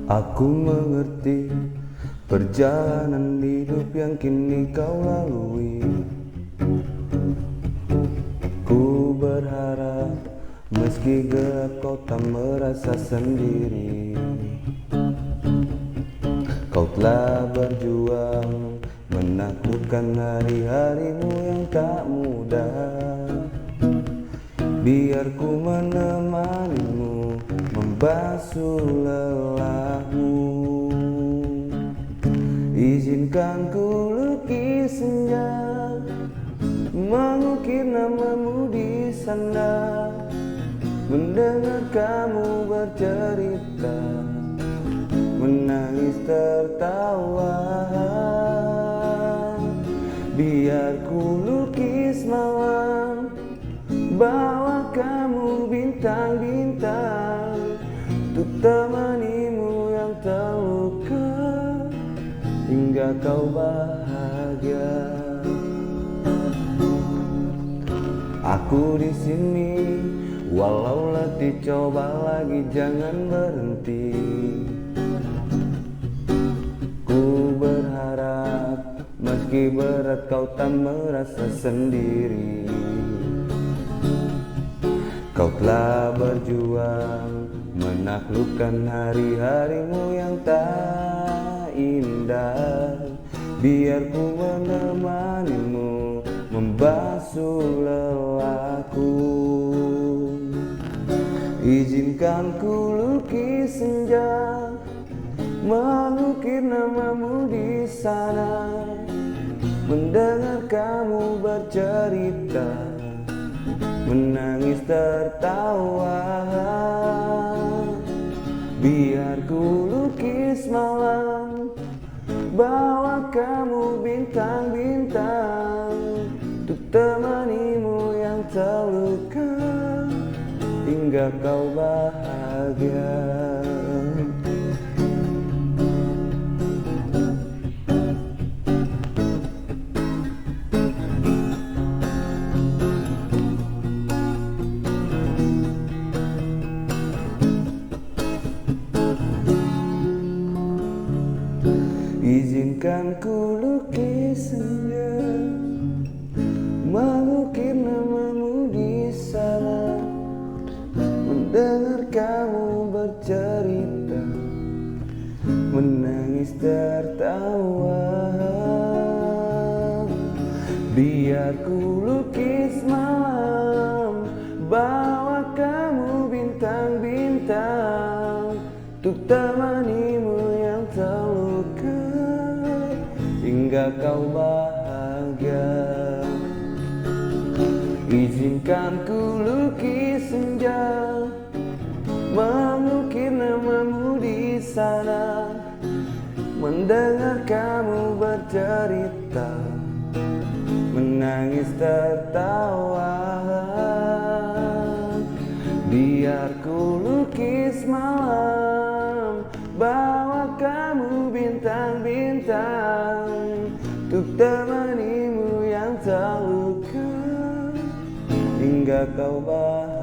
Aku mengerti perjalanan hidup yang kini kau lalui. Ku berharap meski gelap kau tak merasa sendiri. Kau telah berjuang menaklukkan hari-harimu yang tak mudah. Biar ku menemanimu membasuh lelahmu. Izinkan ku lukis senja, mengukir namamu di sana, mendengar kamu bercerita, menangis tertawa. Biar ku lukis malam, bawa kamu bintang-bintang, untuk temanimu yang terluka hingga kau bahagia. Aku di sini, walau letih coba lagi jangan berhenti. Ku berharap meski berat kau tak merasa sendiri. Kau telah berjuang menaklukkan hari-harimu yang tak indah. Biar ku menemanimu membasuh lelahku. Izinkan ku lukis senja, mengukir namamu di sana, mendengar kamu bercerita, menangis tertawa. Biar ku lukis malam, bawa kamu bintang-bintang, untuk temanimu yang terluka hingga kau bahagia. Izinkan ku lukis senja, mengukir namamu di sana, mendengar kamu bercerita, menangis tertawa. Biar ku lukis malam, bawa kamu bintang-bintang, untuk temanimu yang terluka hingga kau bahagia. Izinkan ku lukis senja, mengukir namamu di sana, mendengar kamu bercerita, menangis tertawa. Biar ku lukis malam, bawa kamu bintang-bintang, untuk temanimu yang terluka hingga kau bahagia.